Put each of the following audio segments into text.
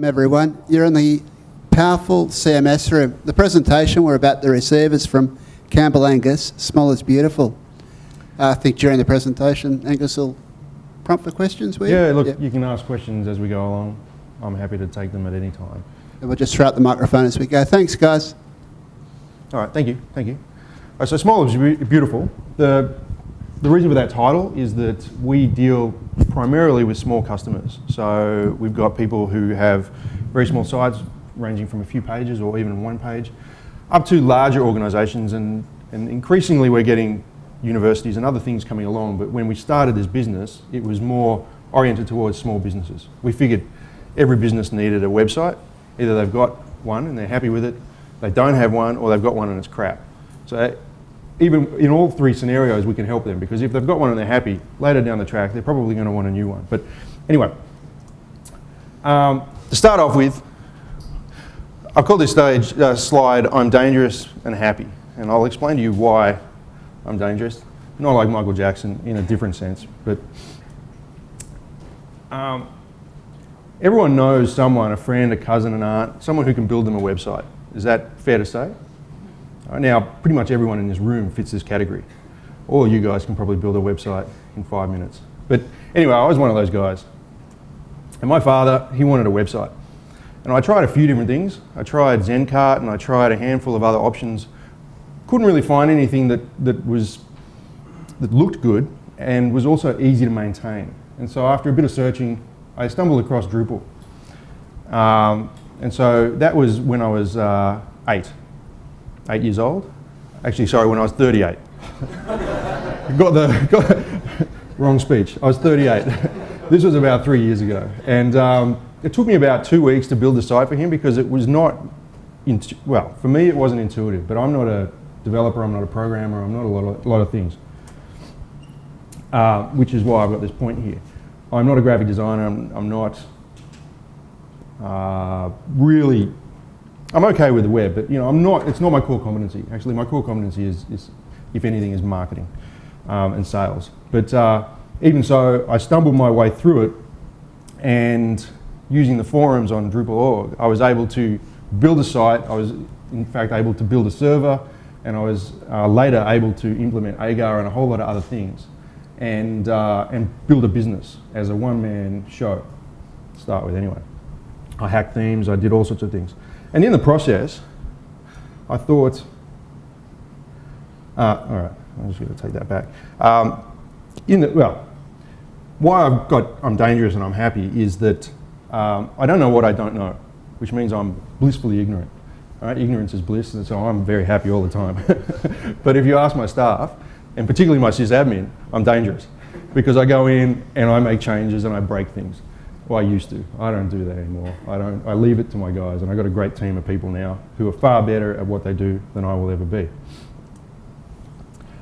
Everyone, you're in the powerful CMS room. The presentation we're about to receive is from Campbell Angus, Small is Beautiful. I think during the presentation, Angus will prompt for questions, will you? Yeah, look, You can ask questions as we go along. I'm happy to take them at any time. And we'll just throw out the microphone as we go. Thanks, guys. All right, thank you. All right, so Small is Beautiful. The reason for that title is that we deal primarily with small customers. So we've got people who have very small sites, ranging from a few pages or even one page, up to larger organisations, and increasingly we're getting universities and other things coming along. But when we started this business, it was more oriented towards small businesses. We figured every business needed a website. Either they've got one and they're happy with it, they don't have one, or they've got one and it's crap. So even in all three scenarios, we can help them, because if they've got one and they're happy, later down the track, they're probably going to want a new one. But anyway, to start off with, I've called this slide, I'm dangerous and happy. And I'll explain to you why I'm dangerous. Not like Michael Jackson, in a different sense. But everyone knows someone, a friend, a cousin, an aunt, someone who can build them a website. Is that fair to say? Now, pretty much everyone in this room fits this category. All of you guys can probably build a website in 5 minutes. But anyway, I was one of those guys. And my father, he wanted a website. And I tried a few different things. I tried Zencart and I tried a handful of other options. Couldn't really find anything that looked good and was also easy to maintain. And so after a bit of searching, I stumbled across Drupal. And so that was when I was 8 years old. Actually, sorry, when I was 38. Wrong speech. I was 38. This was about 3 years ago. And it took me about 2 weeks to build the site for him, because it was not, well, for me it wasn't intuitive, but I'm not a developer, I'm not a programmer, I'm not a lot of things. Which is why I've got this point here. I'm not a graphic designer, I'm not really, I'm okay with the web, but it's not my core competency. Actually, my core competency is if anything, is marketing and sales. But even so, I stumbled my way through it, and using the forums on Drupal.org, I was able to build a site. I was, in fact, able to build a server, and I was later able to implement Agar and a whole lot of other things, and build a business as a one-man show, to start with anyway. I hacked themes, I did all sorts of things. And in the process, I thought, all right, I'm just going to take that back. Why I'm dangerous and I'm happy is that I don't know what I don't know, which means I'm blissfully ignorant. All right? Ignorance is bliss, and so I'm very happy all the time. But if you ask my staff, and particularly my sysadmin, I'm dangerous, because I go in and I make changes and I break things. Well, I used to. I don't do that anymore. I leave it to my guys, and I've got a great team of people now who are far better at what they do than I will ever be.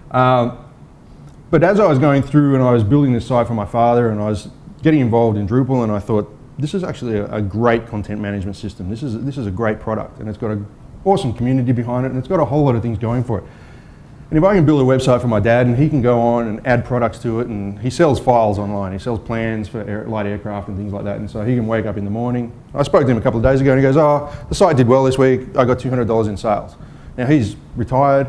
But as I was going through and I was building this site for my father, and I was getting involved in Drupal, and I thought, this is actually a great content management system. This is a great product, and it's got an awesome community behind it, and it's got a whole lot of things going for it. And if I can build a website for my dad, and he can go on and add products to it, and he sells files online, he sells plans for light aircraft and things like that, and so he can wake up in the morning. I spoke to him a couple of days ago, and he goes, oh, the site did well this week, I got $200 in sales. Now he's retired,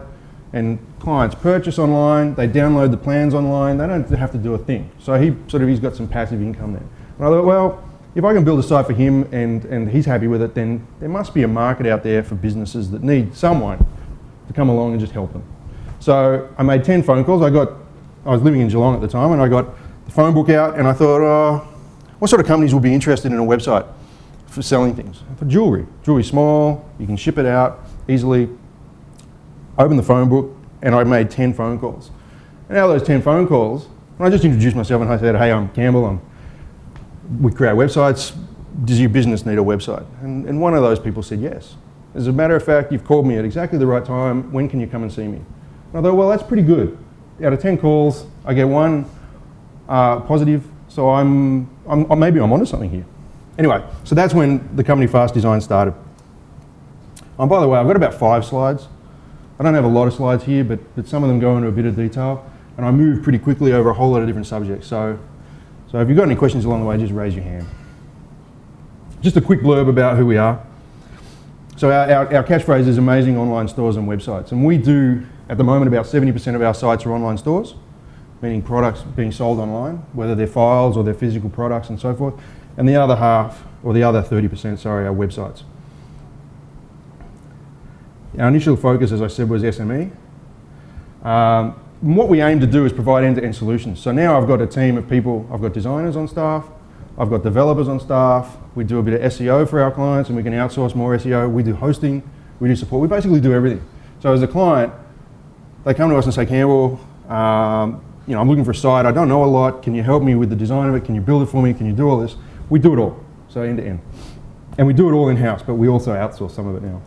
and clients purchase online, they download the plans online, they don't have to do a thing. So he's got some passive income there. And I thought, well, if I can build a site for him and he's happy with it, then there must be a market out there for businesses that need someone to come along and just help them. So I made 10 phone calls. I was living in Geelong at the time, and I got the phone book out, and I thought, oh, what sort of companies would be interested in a website for selling things? I thought jewellery. Jewellery's small, you can ship it out easily. I opened the phone book, and I made 10 phone calls. And out of those 10 phone calls, I just introduced myself and I said, hey, I'm Campbell, we create websites, does your business need a website? And one of those people said yes. As a matter of fact, you've called me at exactly the right time, when can you come and see me? And I thought, well, that's pretty good. Out of 10 calls, I get one positive, so maybe I'm onto something here. Anyway, so that's when the company Fast Design started. And by the way, I've got about 5 slides. I don't have a lot of slides here, but some of them go into a bit of detail, and I move pretty quickly over a whole lot of different subjects. So if you've got any questions along the way, just raise your hand. just a quick blurb about who we are. So our catchphrase is amazing online stores and websites. And we do, at the moment, about 70% of our sites are online stores, meaning products being sold online, whether they're files or they're physical products and so forth. And the other half, or the other 30%, sorry, are websites. Our initial focus, as I said, was SME. What we aim to do is provide end-to-end solutions. So now I've got a team of people, I've got designers on staff, I've got developers on staff, we do a bit of SEO for our clients and we can outsource more SEO, we do hosting, we do support, we basically do everything. So as a client, they come to us and say, Campbell, I'm looking for a site, I don't know a lot, can you help me with the design of it, can you build it for me, can you do all this? We do it all, so end to end. And we do it all in-house, but we also outsource some of it now.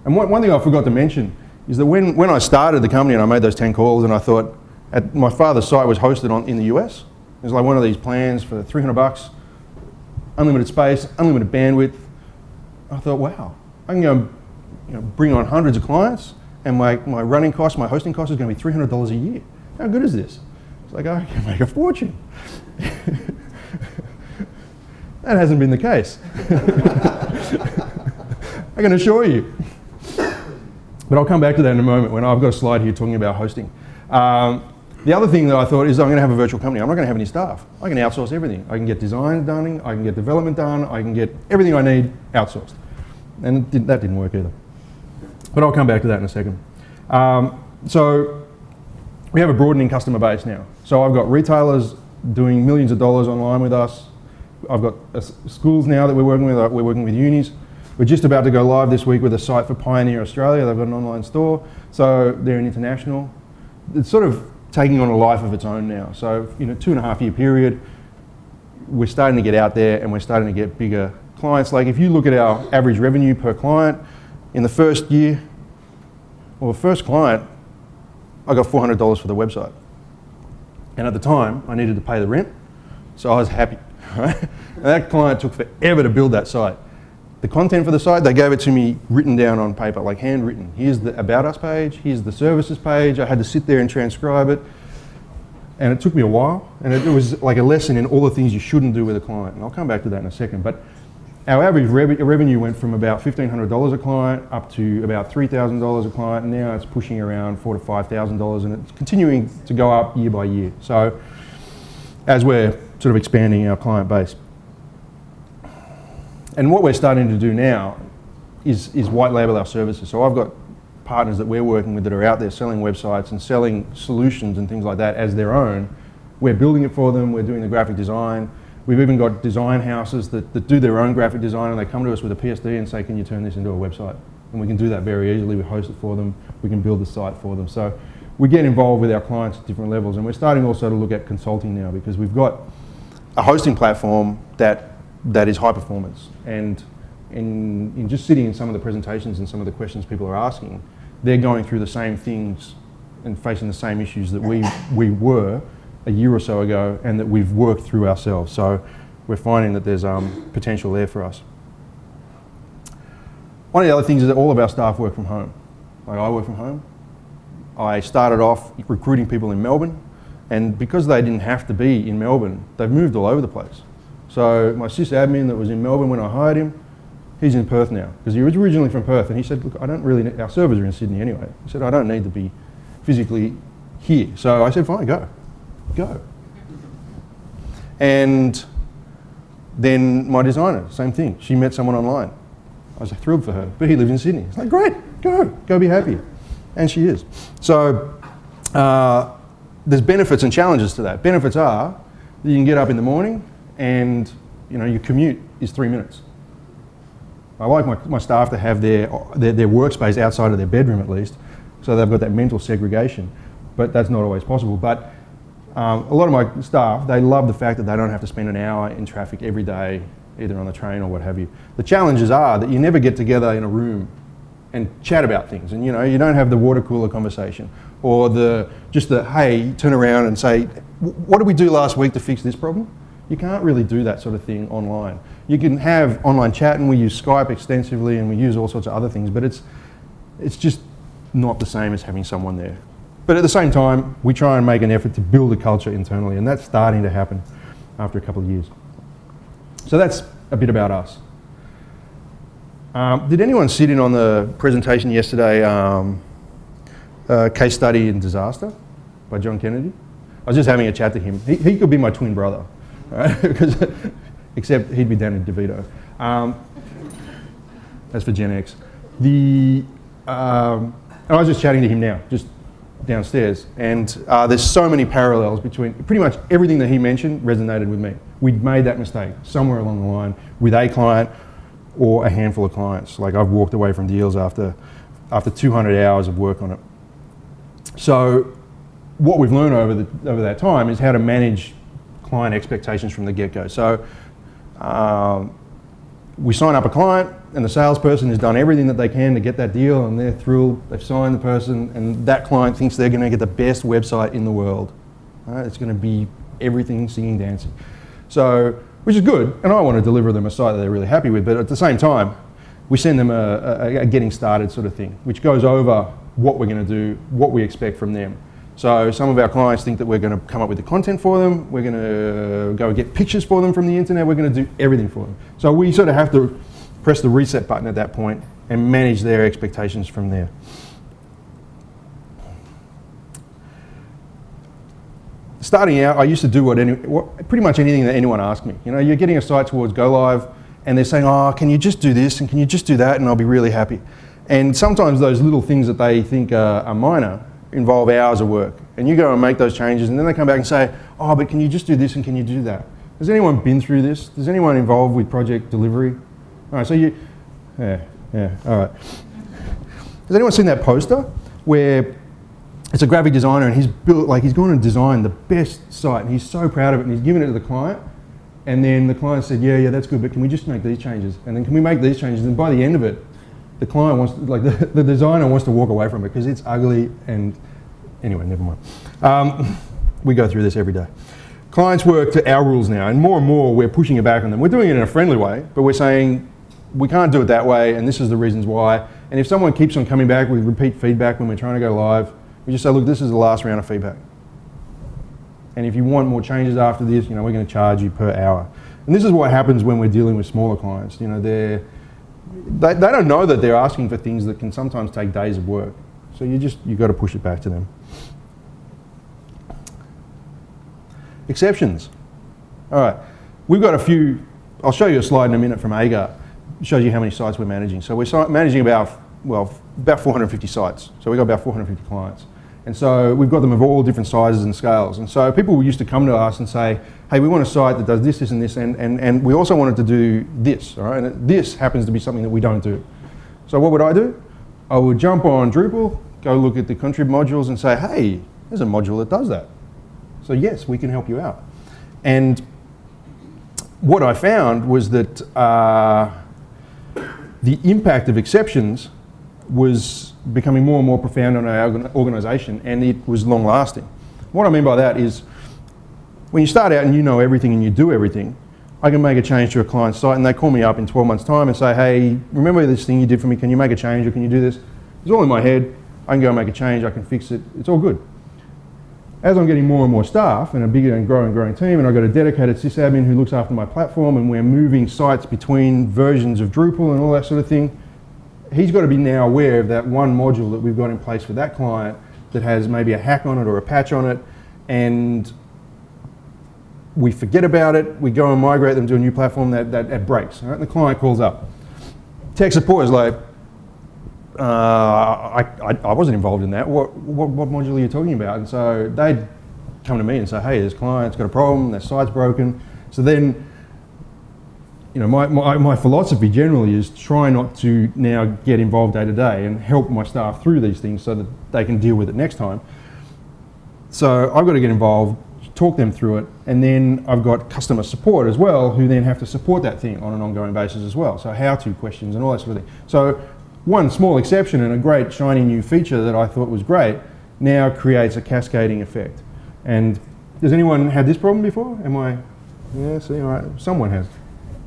And one thing I forgot to mention is that when I started the company and I made those 10 calls and I thought, my father's site was hosted in the US. It was like one of these plans for $300, unlimited space, unlimited bandwidth. I thought, wow, I can go bring on hundreds of clients and my running cost, my hosting cost is going to be $300 a year. How good is this? It's like, I can make a fortune. That hasn't been the case. I can assure you. But I'll come back to that in a moment when I've got a slide here talking about hosting. The other thing that I thought is I'm going to have a virtual company. I'm not going to have any staff. I can outsource everything. I can get design done, I can get development done, I can get everything I need outsourced. And that didn't work either. But I'll come back to that in a second. So we have a broadening customer base now. So I've got retailers doing millions of dollars online with us. I've got schools now that we're working with. We're working with unis. We're just about to go live this week with a site for Pioneer Australia. They've got an online store. So they're an international. It's sort of taking on a life of its own now. So in a 2.5 year period, we're starting to get out there and we're starting to get bigger clients. Like if you look at our average revenue per client, in the first year, or first client, I got $400 for the website. And at the time, I needed to pay the rent, so I was happy. Right? And that client took forever to build that site. The content for the site, they gave it to me written down on paper, like handwritten. Here's the About Us page, here's the Services page. I had to sit there and transcribe it. And it took me a while, and it was like a lesson in all the things you shouldn't do with a client. And I'll come back to that in a second. But our average revenue went from about $1,500 a client up to about $3,000 a client, and now it's pushing around $4,000 to $5,000, and it's continuing to go up year by year. So as we're sort of expanding our client base. And what we're starting to do now is white label our services. So I've got partners that we're working with that are out there selling websites and selling solutions and things like that as their own. We're building it for them, we're doing the graphic design. We've even got design houses that do their own graphic design, and they come to us with a PSD and say, can you turn this into a website? And we can do that very easily. We host it for them, we can build the site for them. So we get involved with our clients at different levels, and we're starting also to look at consulting now because we've got a hosting platform that is high performance. And in just sitting in some of the presentations and some of the questions people are asking, they're going through the same things and facing the same issues that we were a year or so ago and that we've worked through ourselves. So we're finding that there's potential there for us. One of the other things is that all of our staff work from home. Like I work from home. I started off recruiting people in Melbourne, and because they didn't have to be in Melbourne, they've moved all over the place. So my sysadmin that was in Melbourne when I hired him, he's in Perth now, because he was originally from Perth, and he said, look, I don't really need, our servers are in Sydney anyway. He said, I don't need to be physically here. So I said, fine, go. And then my designer, same thing. She met someone online. I was thrilled for her, but he lives in Sydney. It's like, great, go be happy. And she is. So there's benefits and challenges to that. Benefits are that you can get up in the morning and your commute is 3 minutes. I like my staff to have their workspace outside of their bedroom at least, so they've got that mental segregation, but that's not always possible. But a lot of my staff, they love the fact that they don't have to spend an hour in traffic every day, either on the train or what have you. The challenges are that you never get together in a room and chat about things, and you don't have the water cooler conversation, or just the hey, turn around and say, what did we do last week to fix this problem? You can't really do that sort of thing online. You can have online chat, and we use Skype extensively, and we use all sorts of other things, but it's just not the same as having someone there. But at the same time, we try and make an effort to build a culture internally, and that's starting to happen after a couple of years. So that's a bit about us. Did anyone sit in on the presentation yesterday, Case Study in Disaster by John Kennedy? I was just having a chat to him. He could be my twin brother, right? Except he'd be down in DeVito. That's for Gen X. And I was just chatting to him now, just downstairs, and there's so many parallels between pretty much everything that he mentioned resonated with me. We'd made that mistake somewhere along the line with a client or a handful of clients. Like I've walked away from deals after 200 hours of work on it. So what we've learned over that time is how to manage client expectations from the get-go. So we sign up a client, and the salesperson has done everything that they can to get that deal, and they're thrilled, they've signed the person, and that client thinks they're going to get the best website in the world. Right? It's going to be everything singing, dancing. So, which is good, and I want to deliver them a site that they're really happy with, but at the same time, we send them a getting started sort of thing, which goes over what we're going to do, what we expect from them. So some of our clients think that we're going to come up with the content for them, we're going to go get pictures for them from the internet, we're going to do everything for them. So we sort of have to press the reset button at that point and manage their expectations from there. Starting out, I used to do pretty much anything that anyone asked me. You know, you're getting a site towards go live and they're saying, oh, can you just do this and can you just do that and I'll be really happy. And sometimes those little things that they think are minor involve hours of work. And you go and make those changes and then they come back and say, oh, but can you just do this and can you do that? Has anyone been through this? Is anyone involved with project delivery? All right, so all right. Has anyone seen that poster where it's a graphic designer and he's gone and designed the best site and he's so proud of it and he's given it to the client, and then the client said, yeah, that's good, but can we just make these changes? And then can we make these changes? And by the end of it, the client wants, the designer wants to walk away from it because it's ugly and, anyway, never mind. We go through this every day. Clients work to our rules now, and more we're pushing it back on them. We're doing it in a friendly way, but we're saying we can't do it that way and this is the reasons why. And if someone keeps on coming back with repeat feedback when we're trying to go live, we just say, look, this is the last round of feedback. And if you want more changes after this, you know, we're going to charge you per hour. And this is what happens when we're dealing with smaller clients. You know, they don't know that they're asking for things that can sometimes take days of work. So you've got to push it back to them. Exceptions. All right, we've got a few. I'll show you a slide in a minute from Agar. It shows you how many sites we're managing. So we're managing about 450 sites. So we've got about 450 clients. And so we've got them of all different sizes and scales. And so people used to come to us and say, hey, we want a site that does this, this, and this, and we also wanted to do this, all right? And this happens to be something that we don't do. So what would I do? I would jump on Drupal, go look at the contrib modules and say, hey, there's a module that does that. So yes, we can help you out. And what I found was that the impact of exceptions was becoming more and more profound on our organisation, and it was long lasting. What I mean by that is when you start out and you know everything and you do everything, I can make a change to a client's site and they call me up in 12 months' time and say, hey, remember this thing you did for me, can you make a change or can you do this? It's all in my head, I can go and make a change, I can fix it, it's all good. As I'm getting more and more staff and a bigger and growing team, and I've got a dedicated sysadmin who looks after my platform, and we're moving sites between versions of Drupal and all that sort of thing, he's got to be now aware of that one module that we've got in place for that client that has maybe a hack on it or a patch on it, and we forget about it, we go and migrate them to a new platform that breaks. Right? And the client calls up. Tech support is like, I wasn't involved in that. What module are you talking about? And so they'd come to me and say, hey, this client's got a problem, their site's broken. So then, you know, my philosophy generally is try not to now get involved day to day and help my staff through these things so that they can deal with it next time. So I've got to get involved, talk them through it, and then I've got customer support as well who then have to support that thing on an ongoing basis as well. So how-to questions and all that sort of thing. So one small exception and a great shiny new feature that I thought was great now creates a cascading effect. And has anyone had this problem before? Yeah, see, all right, someone has.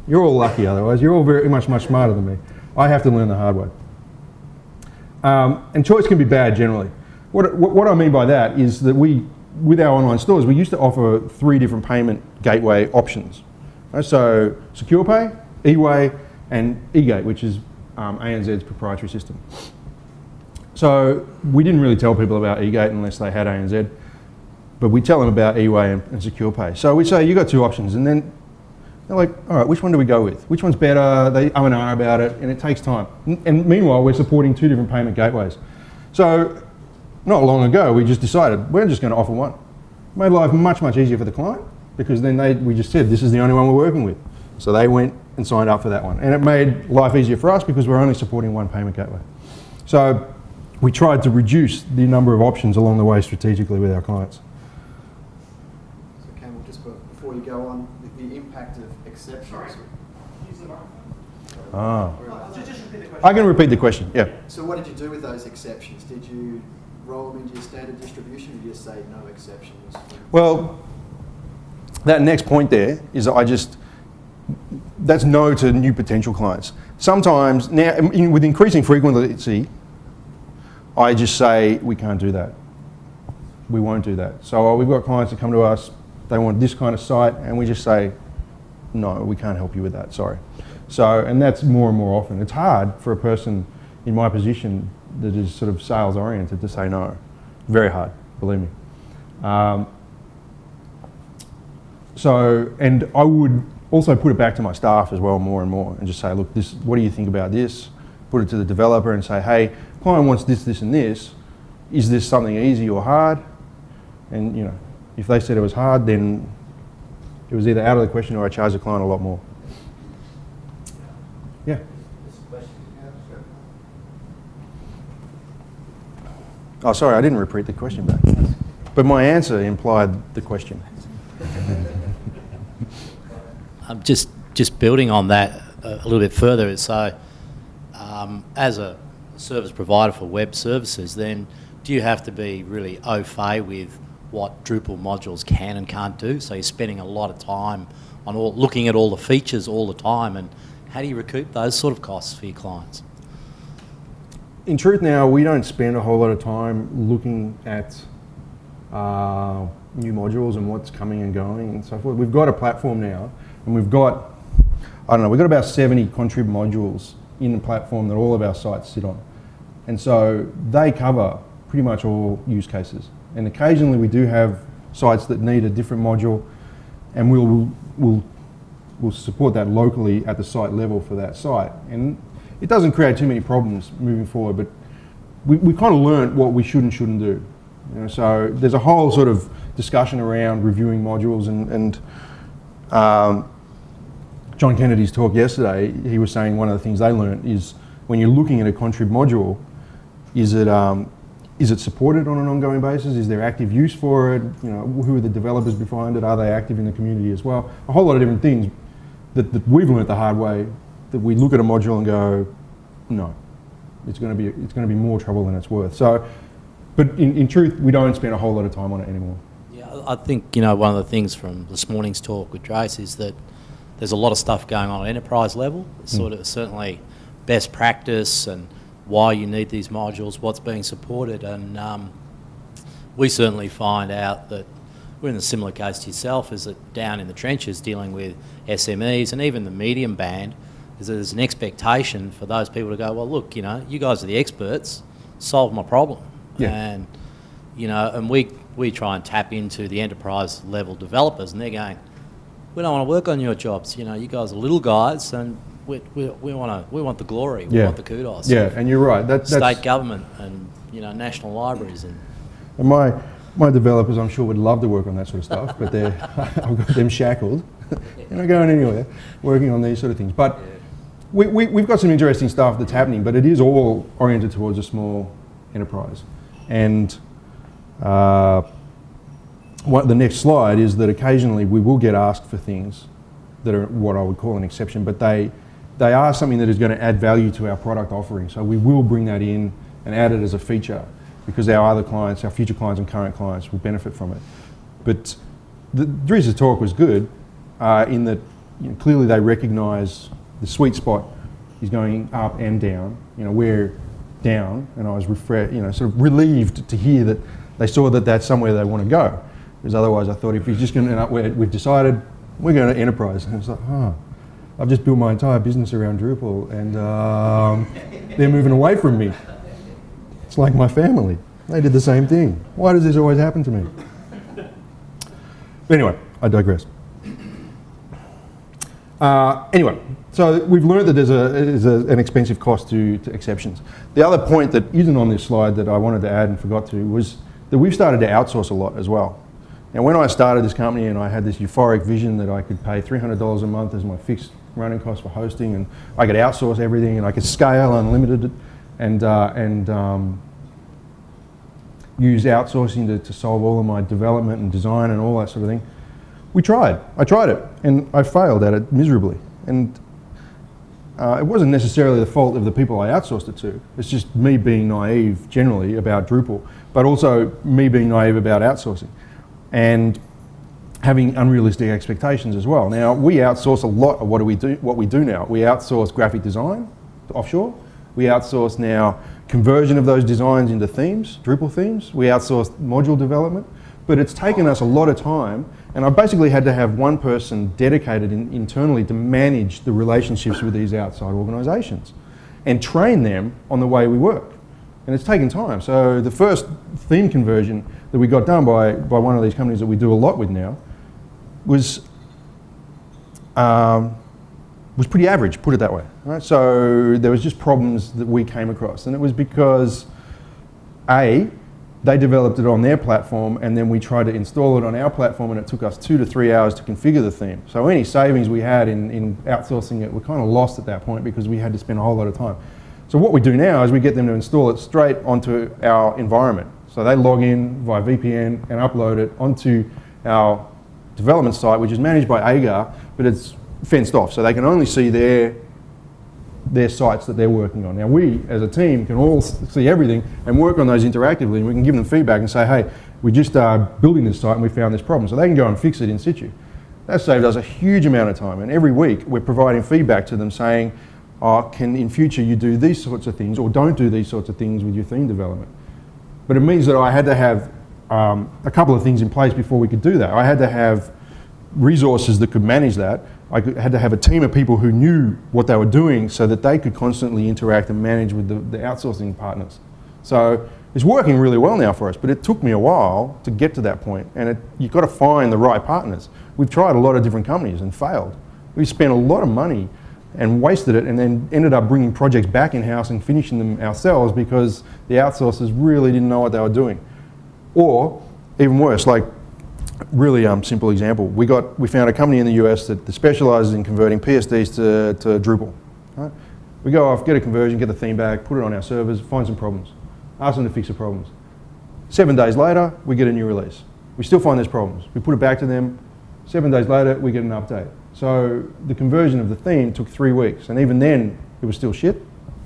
You're all lucky otherwise. You're all very much smarter than me. I have to learn the hard way. And choice can be bad generally. What I mean by that is that with our online stores, we used to offer 3 different payment gateway options. So Secure Pay, eWay, and eGate, which is ANZ's proprietary system. So we didn't really tell people about eGate unless they had ANZ, but we tell them about eWay and Secure Pay. So we say, you got two options, and then they're like, all right, which one do we go with? Which one's better? They and ah about it, and it takes time. And meanwhile, we're supporting two different payment gateways. So not long ago, we just decided we're just going to offer one. Made life much, much easier for the client, because then we just said, this is the only one we're working with. So they went and signed up for that one. And it made life easier for us because we're only supporting one payment gateway. So we tried to reduce the number of options along the way strategically with our clients. So Campbell, just before you go on, the impact of exceptions. I can repeat the question, yeah. So what did you do with those exceptions? Did you roll them into your standard distribution, or did you just say no exceptions? Well, that next point there is that's no to new potential clients. Sometimes, now with increasing frequency, I just say, we can't do that. We won't do that. So we've got clients that come to us, they want this kind of site, and we just say, no, we can't help you with that, sorry. So, and that's more and more often. It's hard for a person in my position that is sort of sales oriented to say no. Very hard, believe me. And I would also put it back to my staff as well more and more and just say, look, what do you think about this? Put it to the developer and say, hey, client wants this, this and this. Is this something easy or hard? And you know, if they said it was hard, then it was either out of the question or I charge the client a lot more. Yeah. Oh, sorry, I didn't repeat the question back. But my answer implied the question. I'm just building on that a little bit further. So, as a service provider for web services, then do you have to be really au fait with what Drupal modules can and can't do? So you're spending a lot of time on looking at all the features all the time, and how do you recoup those sort of costs for your clients? In truth now, we don't spend a whole lot of time looking at new modules and what's coming and going and so forth. We've got a platform now, and we've got about 70 contrib modules in the platform that all of our sites sit on. And so they cover pretty much all use cases. And occasionally we do have sites that need a different module, and we'll support that locally at the site level for that site. And it doesn't create too many problems moving forward, but we kind of learnt what we should and shouldn't do. You know, so there's a whole sort of discussion around reviewing modules, and John Kennedy's talk yesterday, he was saying one of the things they learnt is when you're looking at a contrib module, is it supported on an ongoing basis? Is there active use for it? You know, who are the developers behind it? Are they active in the community as well? A whole lot of different things that we've learnt the hard way, that we look at a module and go, no, it's going to be more trouble than it's worth. So, but in truth, we don't spend a whole lot of time on it anymore. Yeah, I think, you know, one of the things from this morning's talk with Trace is that there's a lot of stuff going on at enterprise level. It's sort of certainly best practice and why you need these modules, what's being supported, and we certainly find out that we're in a similar case to yourself, is that down in the trenches dealing with SMEs and even the medium band, is that there's an expectation for those people to go, well, look, you know, you guys are the experts, solve my problem. Yeah. And, you know, and we try and tap into the enterprise level developers, and they're going, we don't want to work on your jobs, you know, you guys are little guys, and we want the glory, we want the kudos. Yeah, and you're right. That's state government and, you know, national libraries. And my developers, I'm sure, would love to work on that sort of stuff, but I've got them shackled. They're not going anywhere working on these sort of things. But we've got some interesting stuff that's happening, but it is all oriented towards a small enterprise. And the next slide is that occasionally we will get asked for things that are what I would call an exception, but they are something that is going to add value to our product offering. So we will bring that in and add it as a feature, because our other clients, our future clients and current clients will benefit from it. But Driz's talk was good in that, you know, clearly they recognise the sweet spot is going up and down. You know, we're down, and I was sort of relieved to hear that they saw that that's somewhere they want to go. Because otherwise I thought if he's just going to end up where we've decided, we're going to enterprise. And it's like, oh, I've just built my entire business around Drupal, and they're moving away from me. It's like my family. They did the same thing. Why does this always happen to me? But anyway, I digress. Anyway, so we've learned that there's an expensive cost to exceptions. The other point that isn't on this slide that I wanted to add and forgot to was that we've started to outsource a lot as well. Now, when I started this company and I had this euphoric vision that I could pay $300 a month as my fixed running cost for hosting, and I could outsource everything and I could scale unlimited and use outsourcing to solve all of my development and design and all that sort of thing. I tried it, and I failed at it miserably. And it wasn't necessarily the fault of the people I outsourced it to. It's just me being naive generally about Drupal, but also me being naive about outsourcing and having unrealistic expectations as well. Now, we outsource a lot of what we do now. We outsource graphic design offshore. We outsource now conversion of those designs into themes, Drupal themes. We outsource module development, but it's taken us a lot of time, and I basically had to have one person dedicated internally to manage the relationships with these outside organisations and train them on the way we work. And it's taken time. So the first theme conversion that we got done by one of these companies that we do a lot with now was pretty average, put it that way. Right? So there was just problems that we came across, and it was because A, they developed it on their platform, and then we tried to install it on our platform, and it took us 2 to 3 hours to configure the theme. So any savings we had in outsourcing it were kind of lost at that point because we had to spend a whole lot of time. So what we do now is we get them to install it straight onto our environment. So they log in via VPN and upload it onto our development site, which is managed by Agar, but it's fenced off, so they can only see their sites that they're working on. Now we, as a team, can all see everything and work on those interactively, and we can give them feedback and say, hey, we just are building this site and we found this problem, so they can go and fix it in situ. That saved us a huge amount of time, and every week we're providing feedback to them saying, can in future you do these sorts of things, or don't do these sorts of things with your theme development. But it means that I had to have a couple of things in place before we could do that. I had to have resources that could manage that. I had to have a team of people who knew what they were doing so that they could constantly interact and manage with the outsourcing partners. So it's working really well now for us, but it took me a while to get to that point, and you've got to find the right partners. We've tried a lot of different companies and failed. We spent a lot of money and wasted it, and then ended up bringing projects back in-house and finishing them ourselves because the outsourcers really didn't know what they were doing. Or, even worse, like really simple example, we found a company in the US that specialises in converting PSDs to Drupal. Right? We go off, get a conversion, get the theme back, put it on our servers, find some problems, ask them to fix the problems. 7 days later, we get a new release. We still find there's problems. We put it back to them. 7 days later, we get an update. So the conversion of the theme took 3 weeks, and even then, it was still shit,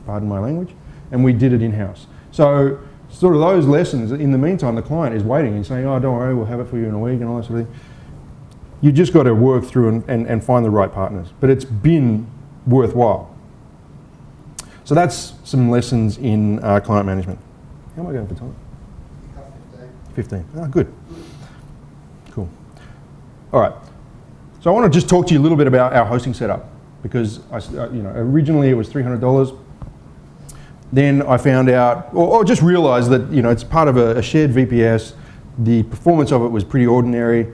pardon my language, and we did it in-house. So sort of those lessons, in the meantime, the client is waiting and saying, oh, don't worry, we'll have it for you in a week and all that sort of thing. You just got to work through and find the right partners, but it's been worthwhile. So that's some lessons in client management. How am I going for time? 15. Oh, good. Cool. All right. So I want to just talk to you a little bit about our hosting setup, because originally it was $300. Then I found out, or just realised that it's part of a shared VPS. The performance of it was pretty ordinary.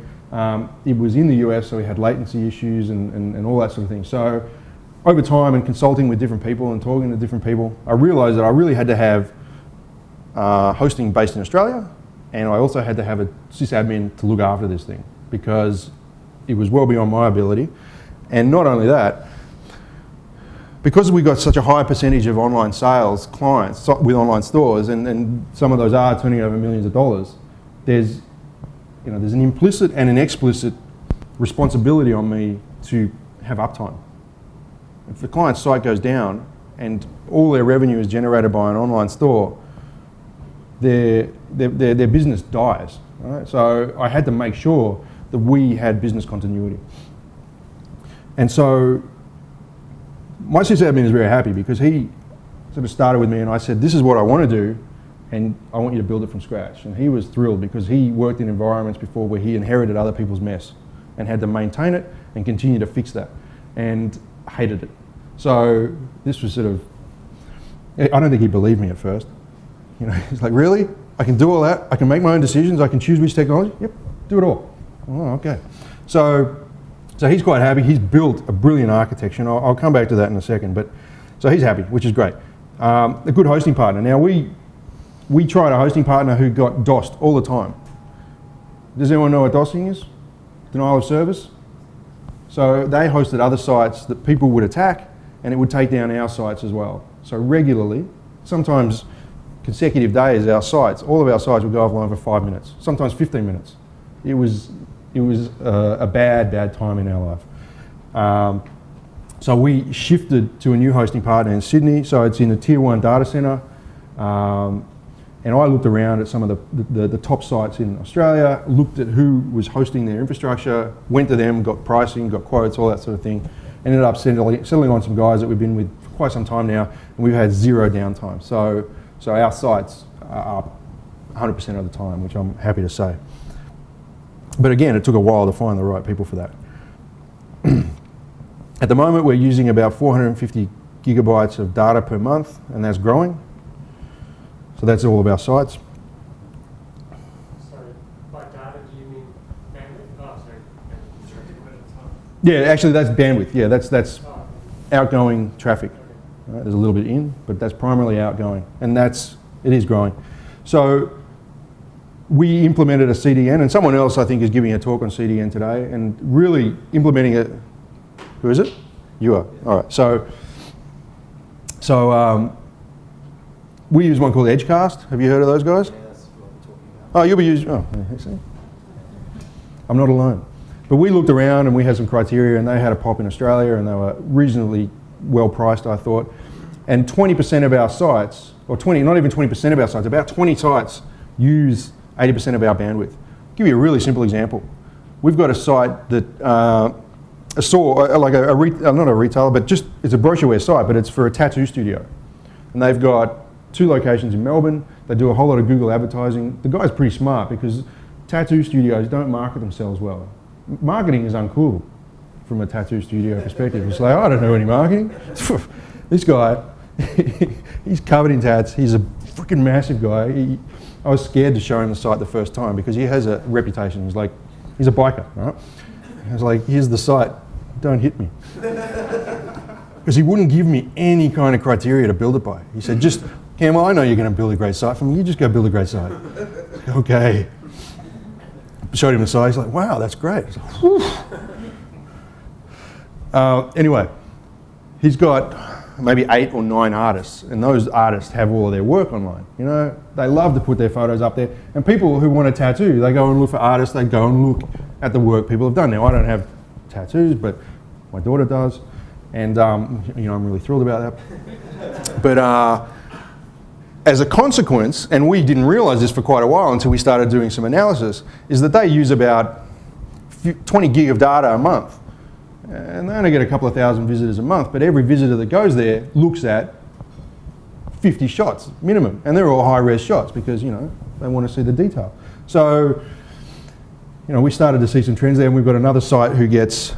It was in the US, so we had latency issues and all that sort of thing. So over time and consulting with different people and talking to different people, I realised that I really had to have hosting based in Australia, and I also had to have a sysadmin to look after this thing, because it was well beyond my ability. And not only that, because we got such a high percentage of online sales clients with online stores, and some of those are turning over millions of dollars, there's an implicit and an explicit responsibility on me to have uptime. If the client's site goes down and all their revenue is generated by an online store, their business dies. Right? So I had to make sure that we had business continuity. And so my sysadmin is very happy, because he sort of started with me and I said, this is what I want to do, and I want you to build it from scratch. And he was thrilled, because he worked in environments before where he inherited other people's mess. and had to maintain it and continue to fix that, and hated it. So this was sort of, I don't think he believed me at first. You know, he's like, really? I can do all that? I can make my own decisions? I can choose which technology? Yep, do it all. Oh, okay. So he's quite happy. He's built a brilliant architecture, and I'll come back to that in a second. But so he's happy, which is great. A good hosting partner. Now we tried a hosting partner who got DOSed all the time. Does anyone know what DOSing is? Denial of service. So they hosted other sites that people would attack, and it would take down our sites as well. So regularly, sometimes consecutive days, all of our sites would go offline for 5 minutes, sometimes 15 minutes. It was a bad time in our life. So we shifted to a new hosting partner in Sydney. So it's in a tier 1 data center. And I looked around at some of the top sites in Australia, looked at who was hosting their infrastructure, went to them, got pricing, got quotes, all that sort of thing. Ended up settling on some guys that we've been with for quite some time now, and we've had zero downtime. So our sites are up 100% of the time, which I'm happy to say. But again, it took a while to find the right people for that. At the moment, we're using about 450 gigabytes of data per month, and that's growing. So that's all of our sites. Sorry, by data, do you mean bandwidth? Oh, sorry. Yeah, actually that's bandwidth. Yeah, that's outgoing traffic. Right? There's a little bit in, but that's primarily outgoing, and it is growing. So we implemented a CDN, and someone else I think is giving a talk on CDN today, and really implementing it. Who is it? You are. All right. So we use one called Edgecast. Have you heard of those guys? Yeah, that's what we're talking about. Oh, you'll be using. Oh, yeah, see? I'm not alone. But we looked around and we had some criteria, and they had a pop in Australia, and they were reasonably well priced, I thought. And 20% of our sites, or not even 20% of our sites, about 20 sites use 80% of our bandwidth. I'll give you a really simple example. We've got a site that not a retailer, but just it's a brochureware site, but it's for a tattoo studio, and they've got 2 locations in Melbourne. They do a whole lot of Google advertising. The guy's pretty smart because tattoo studios don't market themselves well. Marketing is uncool from a tattoo studio perspective. It's like, I don't know any marketing. This guy, he's covered in tats. He's a freaking massive guy. I was scared to show him the site the first time because he has a reputation. He's a biker, right? I was like, here's the site. Don't hit me. Because he wouldn't give me any kind of criteria to build it by. He said, just, Campbell, I know you're going to build a great site for me. You just go build a great site. Okay. Showed him the site. He's like, wow, that's great. Anyway, he's got maybe 8 or 9 artists, and those artists have all of their work online. You know, they love to put their photos up there. And people who want a tattoo, they go and look for artists. They go and look at the work people have done. Now, I don't have tattoos, but my daughter does. And, I'm really thrilled about that. But as a consequence, and we didn't realize this for quite a while until we started doing some analysis, is that they use about 20 gig of data a month. And they only get a couple of thousand visitors a month, but every visitor that goes there looks at 50 shots minimum. And they're all high-res shots because, they want to see the detail. So, we started to see some trends there, and we've got another site who gets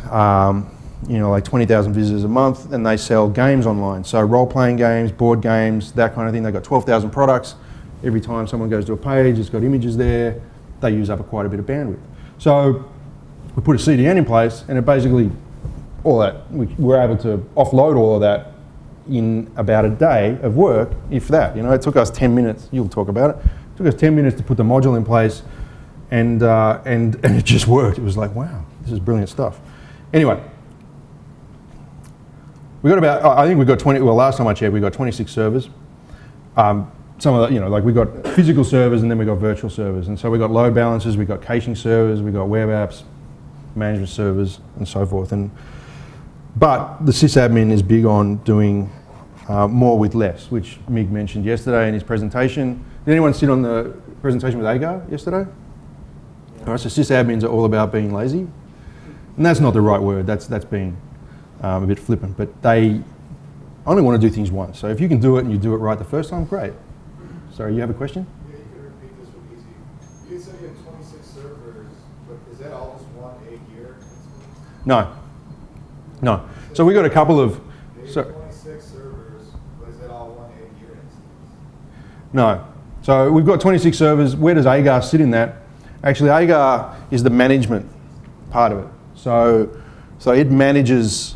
like 20,000 visitors a month, and they sell games online. So role-playing games, board games, that kind of thing. They've got 12,000 products. Every time someone goes to a page, it's got images there. They use up quite a bit of bandwidth. So we put a CDN in place, and it basically, all that, we were able to offload all of that in about a day of work, if that. It took us 10 minutes. You'll talk about it. It took us 10 minutes to put the module in place, and it just worked. It was like, wow, this is brilliant stuff. Anyway. We got I think we got 20, last time I checked, we got 26 servers. Some of the, we got physical servers, and then we got virtual servers. And so we got load balancers, we got caching servers, we got web apps, management servers, and so forth. But the sysadmin is big on doing more with less, which Mig mentioned yesterday in his presentation. Did anyone sit on the presentation with Agar yesterday? Yeah. All right, so sysadmins are all about being lazy. And that's not the right word, that's being a bit flippant, but they only want to do things once. So if you can do it and you do it right the first time, great. Sorry, you have a question? Yeah, you can repeat this one easy. You said you have 26 servers, but is that all just one 8 year? No. No. So we got a couple of... So, 26 servers, but is it all one gear instance? no. So we've got 26 servers. Where does Agar sit in that? Actually, Agar is the management part of it. So it manages,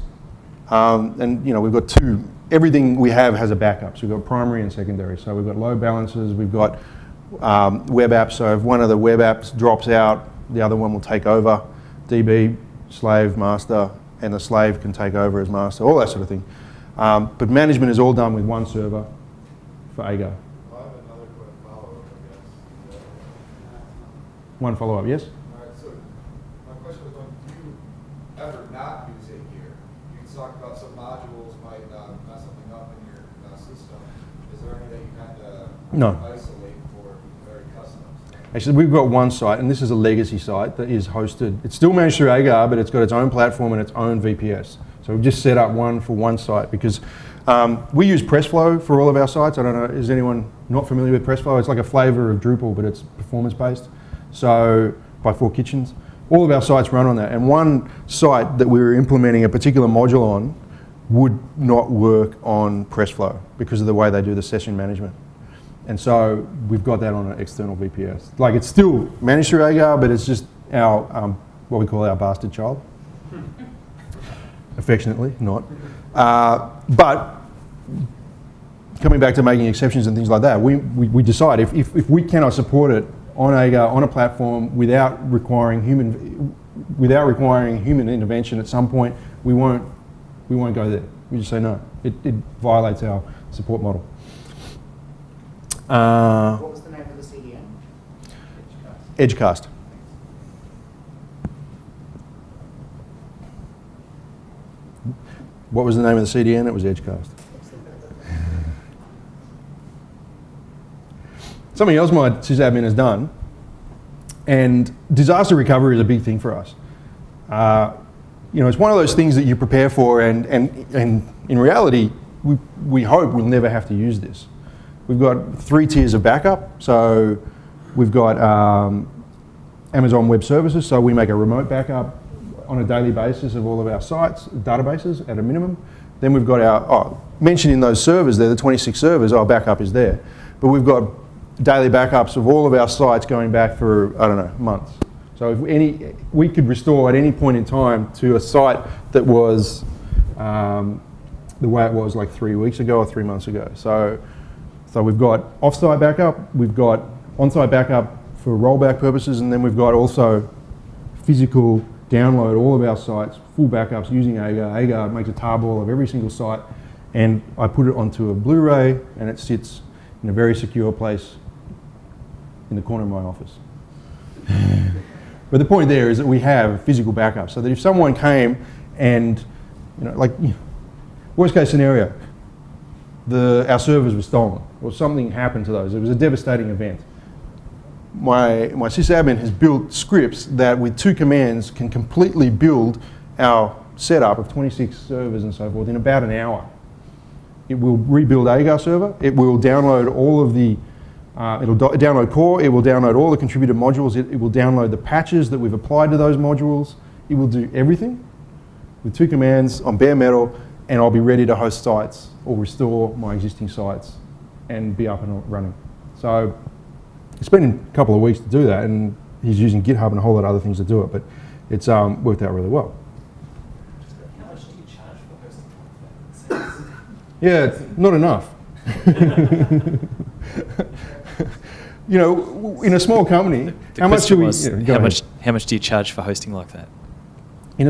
and you know, we've got two. Everything we have has a backup. So we've got primary and secondary. So we've got load balancers. We've got web apps. So if one of the web apps drops out, the other one will take over. DB, slave, master, and the slave can take over as master. All that sort of thing. But management is all done with one server for Agar. I have another quick follow-up, I guess. One follow-up, yes? All right, so my question was, do you ever not use a gear? You talked about some modules might mess something up in your system. Is there any that you kind of No. isolate for very custom? Actually, we've got one site, and this is a legacy site that is hosted. It's still managed through Agar, but it's got its own platform and its own VPS. So we've just set up one for one site because we use PressFlow for all of our sites. I don't know, is anyone not familiar with PressFlow? It's like a flavor of Drupal, but it's performance-based. So by 4 Kitchens. All of our sites run on that. And one site that we were implementing a particular module on would not work on PressFlow because of the way they do the session management. And so we've got that on an external VPS. Like, it's still managed through Agar, but it's just our, what we call our bastard child. Affectionately, not. But coming back to making exceptions and things like that, we decide if we cannot support it on Agar, on a platform, without requiring human intervention at some point, we won't go there. We just say no. It violates our support model. What was the name of the CDN? Edgecast. What was the name of the CDN? It was Edgecast. Something else my sysadmin has done, and disaster recovery is a big thing for us. You know, it's one of those things that you prepare for, and in reality, we hope we'll never have to use this. We've got 3 tiers of backup. So we've got Amazon Web Services, so we make a remote backup on a daily basis of all of our sites, databases at a minimum. Then we've got our, mentioning those servers there, the 26 servers, our backup is there. But we've got daily backups of all of our sites going back for, I don't know, months. So if we could restore at any point in time to a site that was the way it was like 3 weeks ago or 3 months ago. So we've got off-site backup, we've got on-site backup for rollback purposes, and then we've got also physical download all of our sites, full backups using Agar. Agar makes a tarball of every single site, and I put it onto a Blu-ray, and it sits in a very secure place in the corner of my office. But the point there is that we have physical backup, so that if someone came and, worst case scenario, our servers were stolen or something happened to those. It was a devastating event. My sysadmin has built scripts that with 2 commands can completely build our setup of 26 servers and so forth in about an hour. It will rebuild Agar server. It will download all of the, it'll download core. It will download all the contributed modules. It will download the patches that we've applied to those modules. It will do everything with 2 commands on bare metal, and I'll be ready to host sites or restore my existing sites and be up and running. So it's been a couple of weeks to do that, and he's using GitHub and a whole lot of other things to do it, but it's worked out really well. How much do you charge for hosting? Yeah, it's not enough. You know, in a small company, The how much do we? question was, how much do you charge for hosting like that? In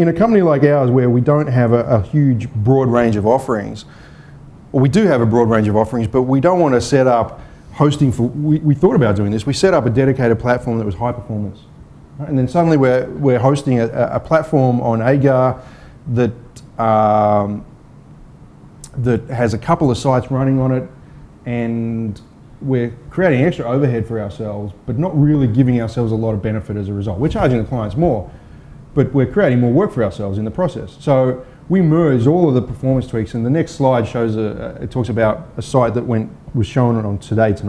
a company like ours where we don't have a huge broad range of offerings, or we do have a broad range of offerings, but we don't want to set up hosting for, we thought about doing this. We set up a dedicated platform that was high performance. Right? And then suddenly we're hosting a platform on Agar that has a couple of sites running on it, and we're creating extra overhead for ourselves, but not really giving ourselves a lot of benefit as a result. We're charging the clients more, but we're creating more work for ourselves in the process. So we merged all of the performance tweaks, and the next slide shows it talks about a site that was shown on tonight,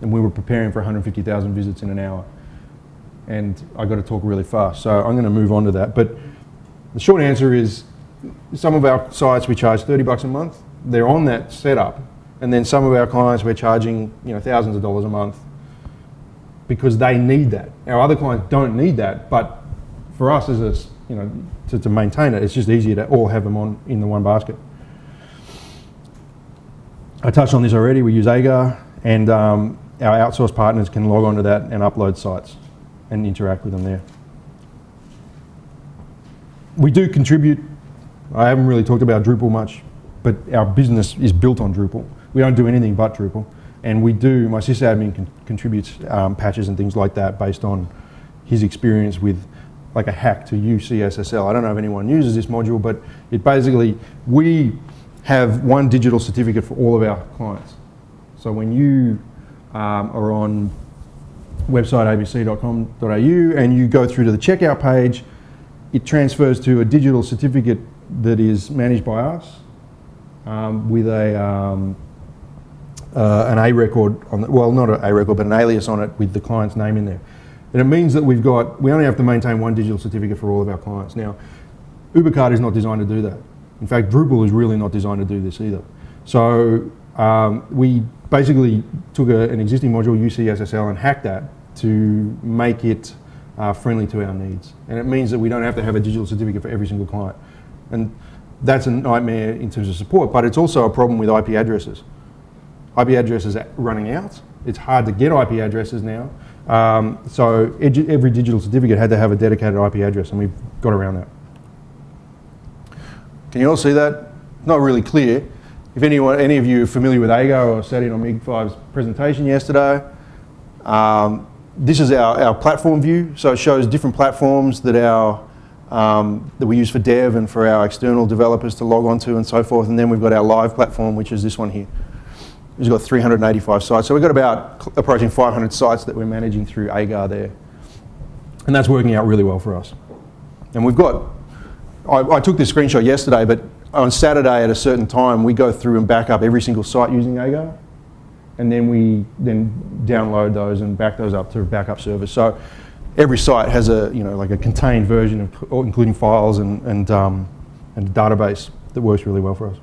and we were preparing for 150,000 visits in an hour. and I got to talk really fast. So I'm going to move on to that. But the short answer is, some of our sites we charge $30 a month. They're on that setup, and then some of our clients we're charging thousands of dollars a month because they need that. Our other clients don't need that, but for us as a to maintain it, it's just easier to all have them on in the one basket. I touched on this already. We use Agar, and our outsourced partners can log onto that and upload sites and interact with them there. We do contribute. I haven't really talked about Drupal much, but our business is built on Drupal. We don't do anything but Drupal. And we do, my sysadmin contributes patches and things like that based on his experience with like a hack to UCSSL. I don't know if anyone uses this module, but it basically, we have one digital certificate for all of our clients. So when you are on website abc.com.au and you go through to the checkout page, it transfers to a digital certificate that is managed by us with an A record on well, not an A record, but an alias on it with the client's name in there. And it means that we only have to maintain one digital certificate for all of our clients. Now, UberCard is not designed to do that. In fact, Drupal is really not designed to do this either. So we basically took an existing module, UCSSL, and hacked that to make it friendly to our needs. And it means that we don't have to have a digital certificate for every single client. And that's a nightmare in terms of support, but it's also a problem with IP addresses. IP addresses are running out. It's hard to get IP addresses now. So every digital certificate had to have a dedicated IP address, and we've got around that. Can you all see that? Not really clear. If any of you are familiar with Agar or sat in on MiG5's presentation yesterday, this is our platform view. So it shows different platforms that that we use for dev and for our external developers to log onto and so forth. And then we've got our live platform, which is this one here. It's got 385 sites. So we've got about approaching 500 sites that we're managing through Agar there. And that's working out really well for us. And we've got, I took this screenshot yesterday, but on Saturday at a certain time, we go through and back up every single site using Agar. And then we download those and back those up to a backup service. So every site has like a contained version of, including files and a database that works really well for us.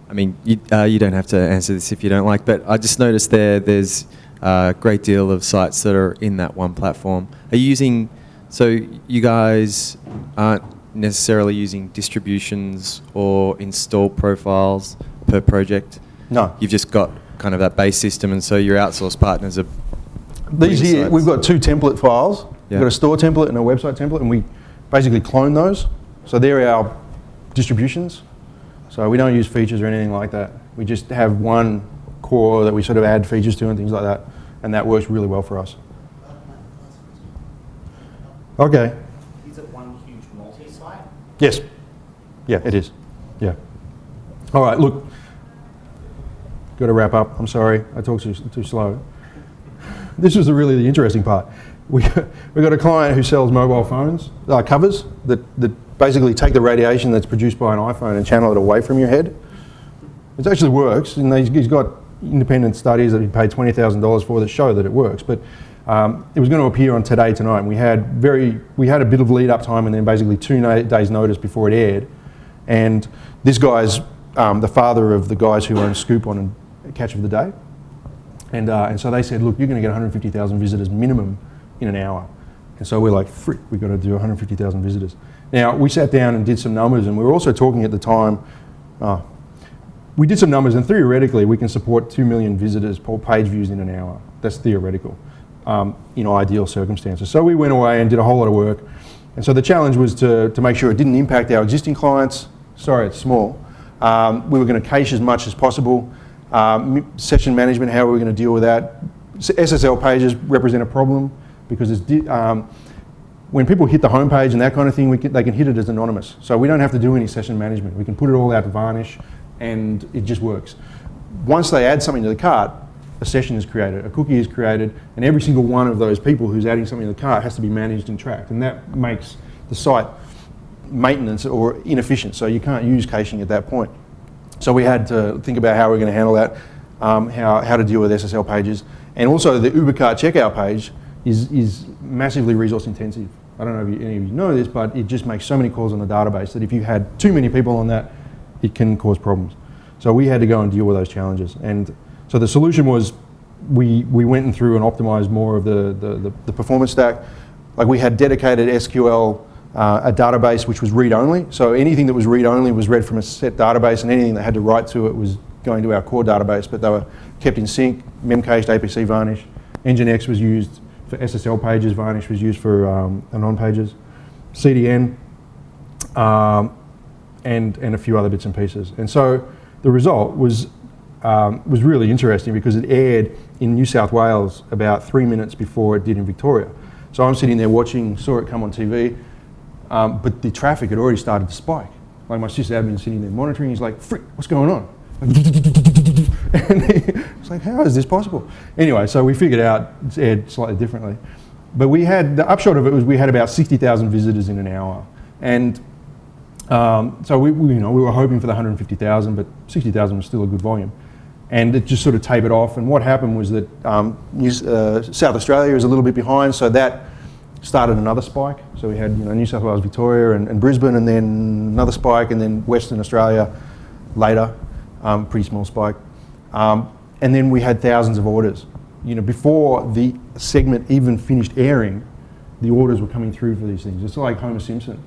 I mean, you don't have to answer this if you don't like, but I just noticed there's a great deal of sites that are in that one platform. Are you using, so you guys aren't necessarily using distributions or install profiles per project? No. You've just got kind of that base system, and so your outsourced partners are... These here, we've got two template files. Yeah. We've got a store template and a website template, and we basically clone those. So they're our distributions. So we don't use features or anything like that. We just have one core that we sort of add features to and things like that, and that works really well for us. Okay. Is it one huge multi-site? Yes. Yeah, it is. Yeah. All right, look. Got to wrap up. I'm sorry, I talked too slow. This was really the interesting part. We got a client who sells mobile phones, covers that basically take the radiation that's produced by an iPhone and channel it away from your head. It actually works, and he's got independent studies that he paid $20,000 for that show that it works. But it was going to appear on Today Tonight. And we had a bit of lead up time, and then basically 2 days notice before it aired. And this guy's the father of the guys who own Scoop on Catch of the Day. And so they said, look, you're going to get 150,000 visitors minimum in an hour. And so we're like, frick, we've got to do 150,000 visitors. Now, we sat down and did some numbers, and we were also talking at the time, we did some numbers, and theoretically we can support 2 million visitors per page views in an hour. That's theoretical, in ideal circumstances. So we went away and did a whole lot of work. And so the challenge was to make sure it didn't impact our existing clients. Sorry, it's small. We were going to cache as much as possible. Session management, how are we going to deal with that? SSL pages represent a problem because it's when people hit the home page and that kind of thing, they can hit it as anonymous. So we don't have to do any session management. We can put it all out to Varnish, and it just works. Once they add something to the cart, a session is created, a cookie is created, and every single one of those people who's adding something to the cart has to be managed and tracked. And that makes the site maintenance or inefficient, so you can't use caching at that point. So we had to think about how we're going to handle that. how to deal with SSL pages. And also the Ubercart checkout page is massively resource intensive. I don't know if any of you know this, but it just makes so many calls on the database that if you had too many people on that, it can cause problems. So we had to go and deal with those challenges. And so the solution was we went through and optimized more of the performance stack. Like we had dedicated SQL, a database which was read-only. So anything that was read-only was read from a set database, and anything that had to write to it was going to our core database, but they were kept in sync, memcached, APC varnish. Nginx was used for SSL pages, varnish was used for anon pages, CDN, and a few other bits and pieces. And so the result was really interesting because it aired in New South Wales about 3 minutes before it did in Victoria. So I'm sitting there watching, saw it come on TV, but the traffic had already started to spike. Like my sysadmin sitting there monitoring, he's like, "Frick, what's going on?" And it's like, how is this possible? Anyway, so we figured out it's aired slightly differently. But we had, the upshot of it was we had about 60,000 visitors in an hour. And so we were hoping for the 150,000, but 60,000 was still a good volume. And it just sort of tapered off. And what happened was that South Australia is a little bit behind, so that started another spike. So we had New South Wales, Victoria, and Brisbane, and then another spike, and then Western Australia later, pretty small spike. And then we had thousands of orders. Before the segment even finished airing, the orders were coming through for these things. It's like Homer Simpson.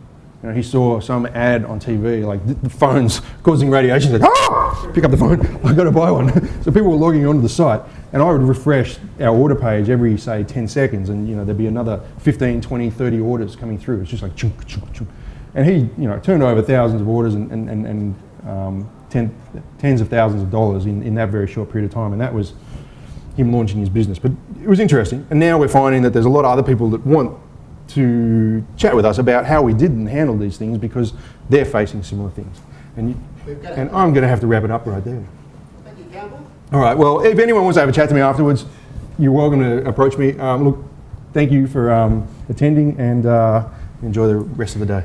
He saw some ad on TV, like the phone's causing radiation. He's like, "Ah! Pick up the phone, I got to buy one." So people were logging onto the site, and I would refresh our order page every, say, 10 seconds, and there'd be another 15, 20, 30 orders coming through. It's just like chunk, chunk, chunk. And he, turned over thousands of orders and tens of thousands of dollars in that very short period of time, and that was him launching his business. But it was interesting, and now we're finding that there's a lot of other people that want to chat with us about how we did and handle these things because they're facing similar things. And I'm going to have to wrap it up right there. Thank you, Campbell. All right, well, if anyone wants to have a chat to me afterwards, you're welcome to approach me. Look, thank you for attending, and enjoy the rest of the day.